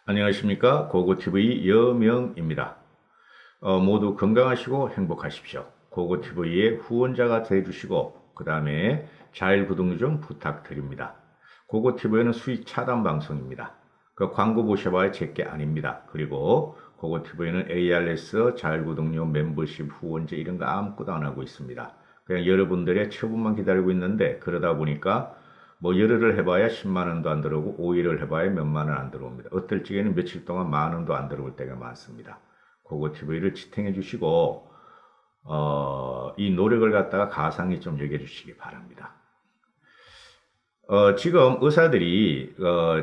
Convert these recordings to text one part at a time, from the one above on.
안녕하십니까. 고고TV 여명입니다. 모두 건강하시고 행복하십시오. 고고TV의 후원자가 되어주시고 그 다음에 자율구독 좀 부탁드립니다. 고고TV는 수익 차단 방송입니다. 그 광고 보셔봐야 제게 아닙니다. 그리고 고고TV는 ARS 자율구독료 멤버십 후원제 이런 거 아무것도 안 하고 있습니다. 그냥 여러분들의 처분만 기다리고 있는데 그러다 보니까 뭐 열흘을 해봐야 10만 원도 안 들어오고 5일을 해봐야 몇만 원 안 들어옵니다. 어떨 적에는 며칠 동안 만 원도 안 들어올 때가 많습니다. 고고TV를 지탱해 주시고 이 노력을 갖다가 가상히 좀 여겨주시기 바랍니다. 지금 의사들이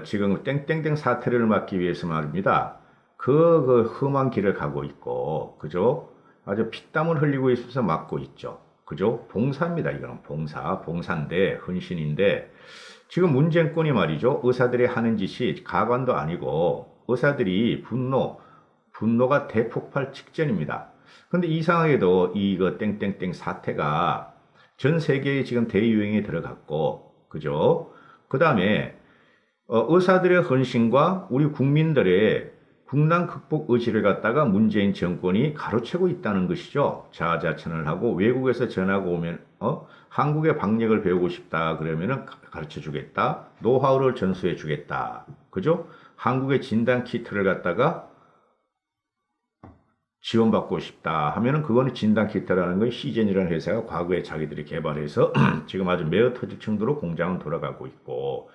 지금 땡땡땡 사태를 막기 위해서 말입니다. 그 험한 길을 가고 있고 그죠? 아주 피땀을 흘리고 있어서 막고 있죠. 그죠? 봉사입니다. 이거는 봉사인데 헌신인데 지금 문재인권이 말이죠. 의사들이 하는 짓이 가관도 아니고 의사들이 분노가 대폭발 직전입니다. 근데 이상하게도 이거 땡땡땡 사태가 전 세계에 지금 대유행에 들어갔고 그죠? 그 다음에 의사들의 헌신과 우리 국민들의 국난 극복 의지를 갖다가 문재인 정권이 가로채고 있다는 것이죠. 자아자찬을 하고 외국에서 전화가 오면 한국의 방역을 배우고 싶다 그러면은 가르쳐 주겠다. 노하우를 전수해 주겠다. 그죠? 한국의 진단 키트를 갖다가 지원받고 싶다 하면은 그거는 진단 키트라는 건 시젠이라는 회사가 과거에 자기들이 개발해서 지금 아주 매어 터질 정도로 공장은 돌아가고 있고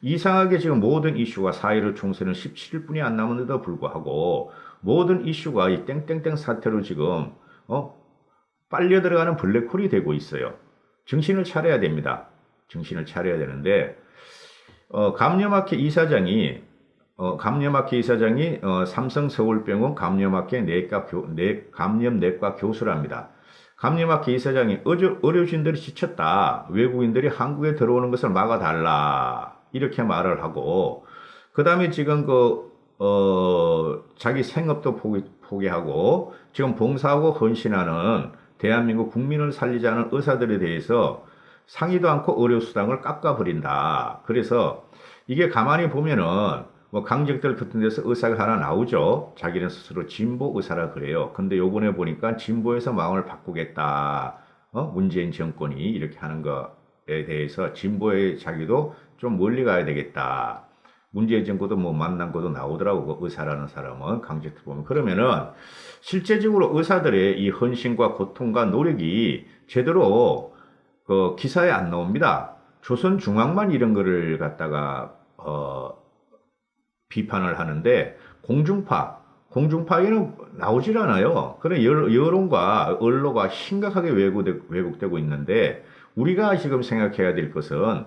이상하게 지금 모든 이슈가 4.15 총선은 17일뿐이 안 남았는데도 불구하고 모든 이슈가 이 땡땡땡 사태로 지금 빨려 들어가는 블랙홀이 되고 있어요. 정신을 차려야 됩니다. 정신을 차려야 되는데 감염학회 이사장이 삼성서울병원 감염학회 감염내과 교수랍니다. 감염학회 이사장이 의료진들이 지쳤다. 외국인들이 한국에 들어오는 것을 막아달라. 이렇게 말을 하고 그 다음에 지금 자기 생업도 포기하고 지금 봉사하고 헌신하는 대한민국 국민을 살리자는 의사들에 대해서 상의도 않고 의료수당을 깎아버린다. 그래서 이게 가만히 보면은 뭐 강적들 같은 데서 의사가 하나 나오죠. 자기는 스스로 진보 의사라 그래요. 근데 요번에 보니까 진보에서 마음을 바꾸겠다. 문재인 정권이 이렇게 하는 거에 대해서 진보의 자기도 좀 멀리 가야 되겠다. 문재인 정권도 뭐 만난 것도 나오더라고. 그 의사라는 사람은 강적들 보면. 그러면은 실제적으로 의사들의 이 헌신과 고통과 노력이 제대로 그 기사에 안 나옵니다. 조선중앙만 이런 거를 갖다가 비판을 하는데 공중파에는 나오질 않아요. 그런 여론과 언론과 심각하게 왜곡되고 있는데 우리가 지금 생각해야 될 것은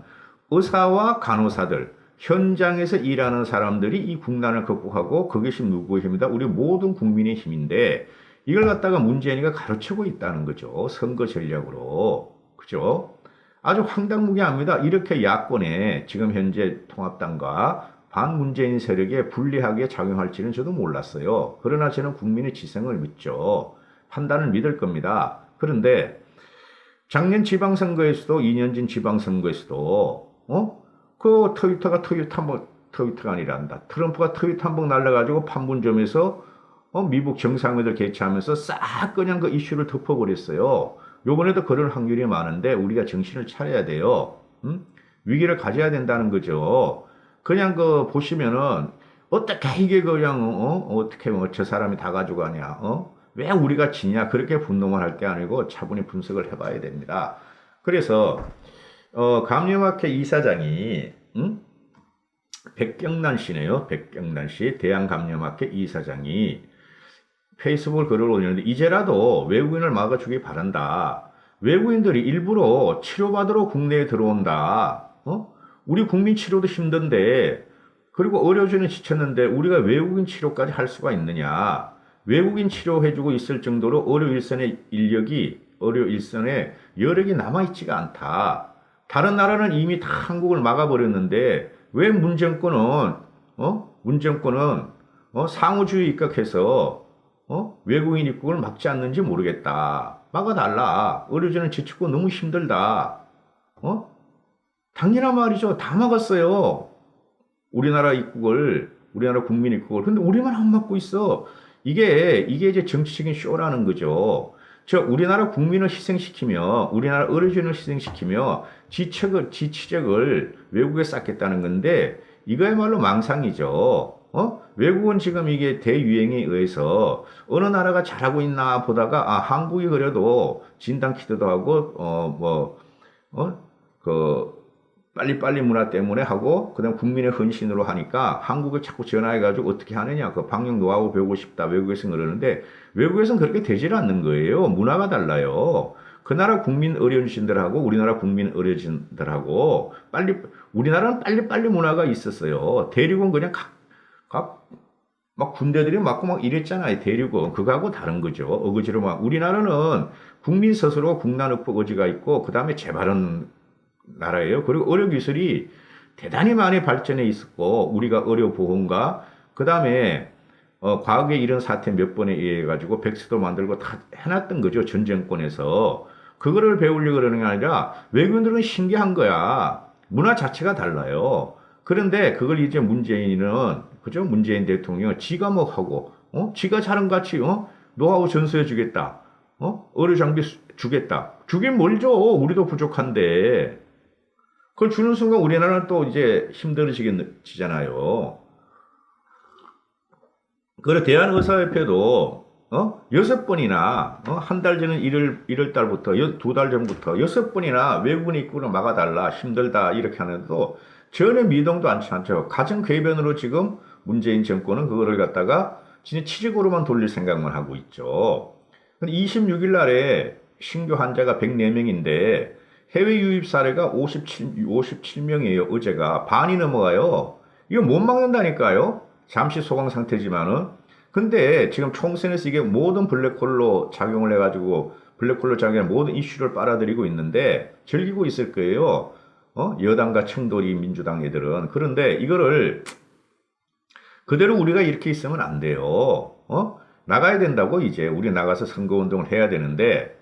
의사와 간호사들 현장에서 일하는 사람들이 이 국난을 극복하고 그것이 누구의 힘이다? 우리 모든 국민의 힘인데 이걸 갖다가 문재인이가 가르치고 있다는 거죠. 선거 전략으로. 그죠? 아주 황당무계합니다. 이렇게 야권에 지금 현재 통합당과 반문재인 세력에 불리하게 작용할지는 저도 몰랐어요. 그러나 저는 국민의 지성을 믿죠. 판단을 믿을 겁니다. 그런데 작년 지방선거에서도 2년 전 지방선거에서도 그 트위터가 아니란다. 트럼프가 트위터 한번 날라가지고 판문점에서 미국 정상회담 개최하면서 싹 그냥 그 이슈를 덮어버렸어요. 요번에도 그럴 확률이 많은데 우리가 정신을 차려야 돼요. 위기를 가져야 된다는 거죠. 그냥 보시면은 어떻게 이게 그냥 어떻게 저 사람이 다 가져가냐 왜 우리가 지냐 그렇게 분노만 할 게 아니고 차분히 분석을 해봐야 됩니다. 그래서 감염학회 이사장이 백경란 씨네요. 백경란 씨 대한감염학회 이사장이 페이스북 글을 올렸는데 이제라도 외국인을 막아주기 바란다. 외국인들이 일부러 치료받으러 국내에 들어온다. 우리 국민 치료도 힘든데 그리고 의료진은 지쳤는데 우리가 외국인 치료까지 할 수가 있느냐. 외국인 치료해주고 있을 정도로 의료 일선에 여력이 남아있지가 않다. 다른 나라는 이미 다 한국을 막아버렸는데 왜 문정권은 상호주의 입각해서 외국인 입국을 막지 않는지 모르겠다. 막아달라. 의료진은 지치고 너무 힘들다. 당연한 말이죠. 다 막았어요. 우리나라 입국을 우리나라 국민이 그걸. 근데 우리만 안 맡고 있어. 이게 이제 정치적인 쇼라는 거죠. 우리나라 국민을 희생시키며, 우리나라 어르신을 희생시키며, 지치적을 외국에 쌓겠다는 건데, 이거야말로 망상이죠. 외국은 지금 이게 대유행에 의해서 어느 나라가 잘하고 있나 보다가, 한국이 그래도 진단 키트도 하고, 빨리빨리 문화 때문에 하고, 그 다음 국민의 헌신으로 하니까 한국을 자꾸 전화해가지고 어떻게 하느냐. 그 방역 노하우 배우고 싶다. 외국에서는 그러는데, 외국에서는 그렇게 되질 않는 거예요. 문화가 달라요. 그 나라 국민 어르신들하고 우리나라 국민 어르신들하고 우리나라는 빨리빨리 문화가 있었어요. 대륙은 그냥 막 군대들이 맞고 막 이랬잖아요. 대륙은. 그거하고 다른 거죠. 어거지로 우리나라는 국민 스스로 국난극복 의지가 있고, 그 다음에 재발은 나라예요. 그리고 의료기술이 대단히 많이 발전해 있었고, 우리가 의료보험과, 그 다음에 과거에 이런 사태 몇 번에 의해 가지고 백스도 만들고 다 해놨던 거죠. 전 정권에서. 그거를 배우려고 그러는 게 아니라 외국인들은 신기한 거야. 문화 자체가 달라요. 그런데 그걸 이제 문재인은, 그죠? 문재인 대통령은 지가 뭐 하고, 지가 잘한 같이, 노하우 전수해 주겠다. 의료 장비 주겠다. 주긴 뭘 줘? 우리도 부족한데. 그걸 주는 순간 우리나라는 또 이제 힘들어지잖아요. 그래, 대한의사협회도, 6번이나, 한 달 전은 1월 달부터, 2달 전부터 6번이나 외국인 입국을 막아달라, 힘들다, 이렇게 하는데도 전혀 미동도 않지 않죠. 가정 궤변으로 지금 문재인 정권은 그거를 갖다가 진짜 치직으로만 돌릴 생각만 하고 있죠. 근데 26일 날에 신규 환자가 104명인데 해외 유입 사례가 57명이에요. 어제가 반이 넘어가요. 이거 못 막는다니까요. 잠시 소강 상태지만은. 근데 지금 총선에서 이게 모든 블랙홀로 작용을 해가지고 블랙홀로 작용한 모든 이슈를 빨아들이고 있는데 즐기고 있을 거예요. 여당과 청도리 민주당 애들은. 그런데 이거를 그대로 우리가 이렇게 있으면 안 돼요. 나가야 된다고. 이제 우리 나가서 선거운동을 해야 되는데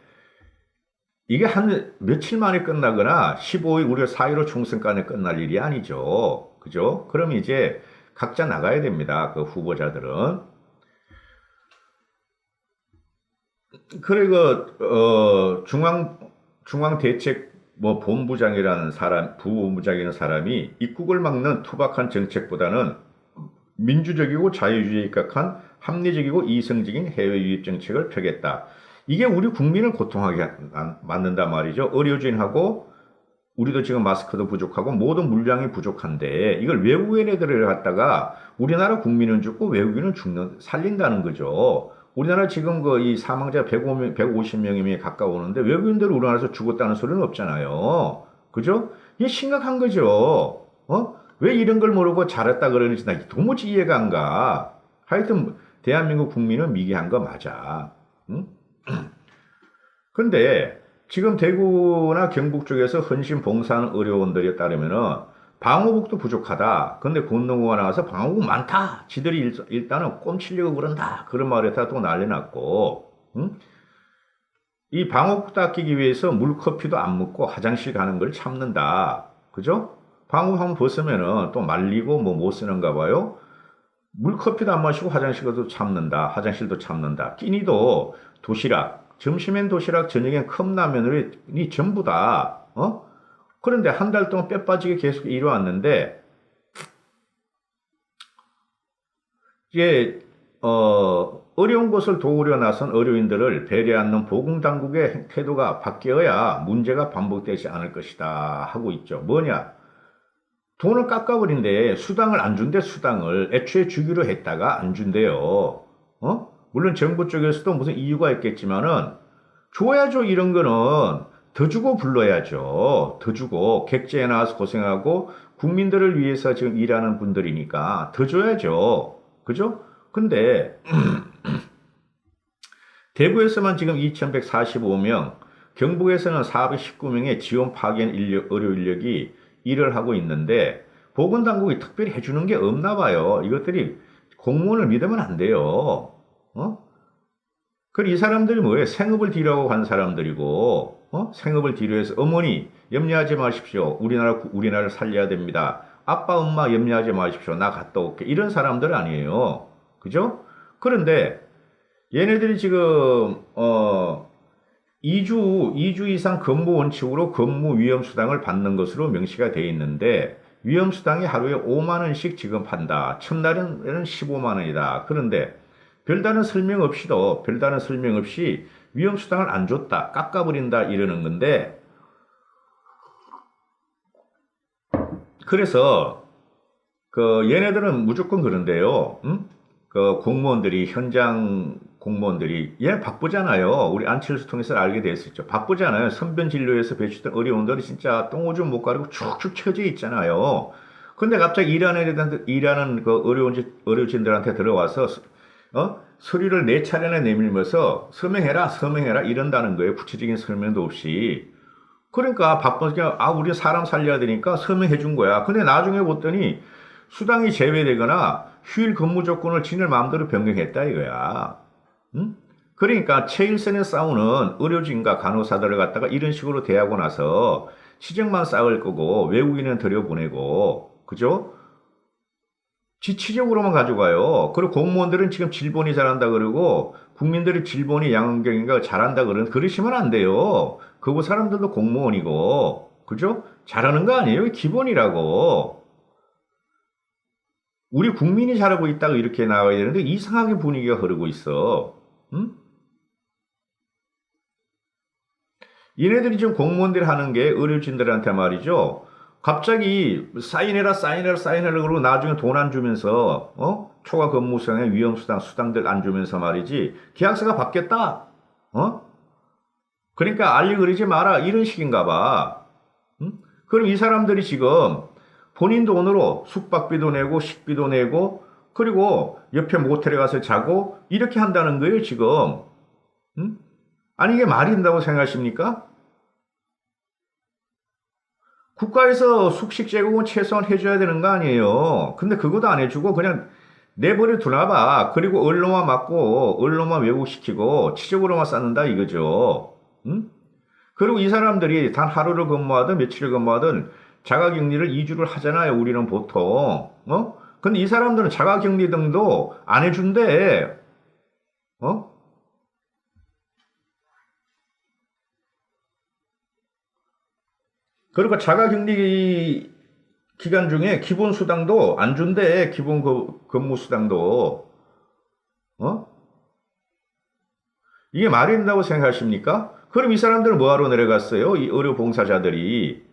이게 한 며칠 만에 끝나거나 15일 우리가 4.15 총선까지 끝날 일이 아니죠. 그죠? 그럼 이제 각자 나가야 됩니다. 그 후보자들은. 그리고 중앙대책 본부장이라는 사람, 부본부장이라는 사람이 입국을 막는 투박한 정책보다는 민주적이고 자유주의에 입각한 합리적이고 이성적인 해외 유입 정책을 펴겠다. 이게 우리 국민을 고통하게 만든단 말이죠. 의료진하고 우리도 지금 마스크도 부족하고 모든 물량이 부족한데 이걸 외국인 애들을 갖다가 우리나라 국민은 죽고 외국인은 살린다는 거죠. 우리나라 지금 이 사망자 150명이 가까우는데 외국인들 우리나라에서 죽었다는 소리는 없잖아요. 그죠? 이게 심각한 거죠. 왜 이런 걸 모르고 잘했다 그러는지 나 도무지 이해가 안 가. 하여튼 대한민국 국민은 미개한 거 맞아. 응? 근데 지금 대구나 경북 쪽에서 헌신 봉사하는 의료원들에 따르면은 방호복도 부족하다. 근데 권능호가 나와서 방호복 많다. 지들이 일단은 꼼치려고 그런다. 그런 말에 다 또 난리 났고. 응? 이 방호복도 아끼기 위해서 물커피도 안 먹고 화장실 가는 걸 참는다. 그죠? 방호복 한번 벗으면은 또 말리고 못 쓰는가 봐요. 물커피도 안 마시고 화장실 가도 참는다. 화장실도 참는다. 끼니도 도시락, 점심엔 도시락, 저녁엔 컵라면이 전부다. 그런데 한 달 동안 뼈 빠지게 계속 이뤄왔는데 이제 어려운 것을 도우려 나선 의료인들을 배려 않는 보건당국의 태도가 바뀌어야 문제가 반복되지 않을 것이다 하고 있죠. 뭐냐? 돈을 깎아버린데 수당을 안 준대. 수당을 애초에 주기로 했다가 안 준대요. 물론 정부 쪽에서도 무슨 이유가 있겠지만은 줘야죠. 이런 거는 더 주고 불러야죠. 더 주고 객지에 나와서 고생하고 국민들을 위해서 지금 일하는 분들이니까 더 줘야죠. 그죠? 근데 대구에서만 지금 2145명, 경북에서는 419명의 지원 파견 의료 인력이 일을 하고 있는데 보건당국이 특별히 해주는 게 없나 봐요. 이것들이 공무원을 믿으면 안 돼요. 그리고 이 사람들이 뭐예요? 생업을 뒤로하고 간 사람들이고, 생업을 뒤로해서 어머니 염려하지 마십시오. 우리나라를 살려야 됩니다. 아빠 엄마 염려하지 마십시오. 나 갔다 올게. 이런 사람들 아니에요. 그죠? 그런데 얘네들이 지금 2주 이상 근무 원칙으로 근무 위험수당을 받는 것으로 명시가 되어 있는데 위험수당이 하루에 5만 원씩 지급한다. 첫날에는 15만 원이다. 그런데 별다른 설명 없이도 별다른 설명 없이 위험수당을 안 줬다. 깎아버린다. 이러는 건데 그래서 그 얘네들은 무조건 그런데요. 그 공무원들이 현장 공무원들이 얘 바쁘잖아요. 우리 안철수 통해서 알게 됐었죠. 바쁘잖아요. 선변 진료에서 배출된 의료원들이 진짜 똥오줌 못 가리고 축축 처져 있잖아요. 근데 갑자기 일하는 그 의료진들한테 들어와서 서류를 네 차례나 내밀면서 서명해라 이런다는 거예요. 구체적인 설명도 없이. 그러니까 바쁘니까 우리 사람 살려야 되니까 서명해 준 거야. 근데 나중에 봤더니 수당이 제외되거나 휴일 근무 조건을 지들 마음대로 변경했다 이거야. 응? 그러니까 최일선에 싸우는 의료진과 간호사들을 갖다가 이런 식으로 대하고 나서 치적만 쌓을 거고 외국인은 들여보내고 그죠? 지치적으로만 가져가요. 그리고 공무원들은 지금 질본이 잘한다 그러고 국민들이 질본이 양원경인가 잘한다 그러시면 안 돼요. 그 사람들도 공무원이고 그죠? 잘하는 거 아니에요? 기본이라고. 우리 국민이 잘하고 있다고 이렇게 나와야 되는데 이상하게 분위기가 흐르고 있어. 응? 얘네들이 지금 공무원들이 하는 게 의료진들한테 말이죠. 갑자기 사인해라 그러고 나중에 돈 안 주면서 초과 근무수당에 위험수당 수당들 안 주면서 말이지 계약서가 바뀌었다. 그러니까 알리 그러지 마라 이런 식인가 봐. 응? 그럼 이 사람들이 지금 본인 돈으로 숙박비도 내고 식비도 내고 그리고 옆에 모텔에 가서 자고 이렇게 한다는 거예요 지금. 응? 아니 이게 말이 된다고 생각하십니까? 국가에서 숙식 제공은 최소한 해줘야 되는 거 아니에요. 근데 그것도 안 해주고 그냥 내버려 두나 봐. 그리고 언론만 막고 언론만 왜곡시키고 치적으로만 쌓는다 이거죠. 응? 그리고 이 사람들이 단 하루를 근무하든 며칠을 근무하든 자가격리를 2주를 하잖아요. 우리는 보통. 근데 이 사람들은 자가격리 등도 안 해준대. 어? 그리고 자가격리 기간 중에 기본 수당도 안 준대. 기본 근무 수당도. 어? 이게 말이 된다고 생각하십니까? 그럼 이 사람들은 뭐하러 내려갔어요? 이 의료 봉사자들이.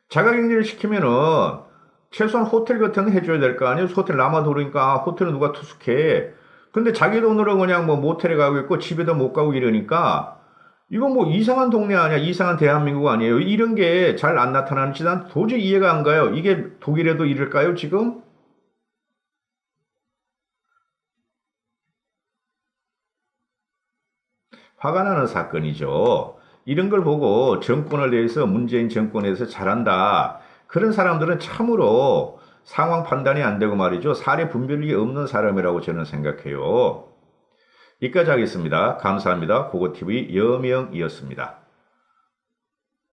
자가격리를 시키면은 최소한 호텔 같은 거 해줘야 될 거 아니에요? 호텔 남아 도르니까 호텔은 누가 투숙해. 근데 자기 돈으로 그냥 뭐 모텔에 가고 있고 집에도 못 가고 이러니까 이건 뭐 이상한 동네 아니야? 이상한 대한민국 아니에요? 이런 게 잘 안 나타나는지 난 도저히 이해가 안 가요. 이게 독일에도 이럴까요, 지금? 화가 나는 사건이죠. 이런 걸 보고 정권을 대해서 문재인 정권에서 잘한다. 그런 사람들은 참으로 상황 판단이 안 되고 말이죠. 사례 분별력이 없는 사람이라고 저는 생각해요. 여기까지 하겠습니다. 감사합니다. 고고TV 여명이었습니다.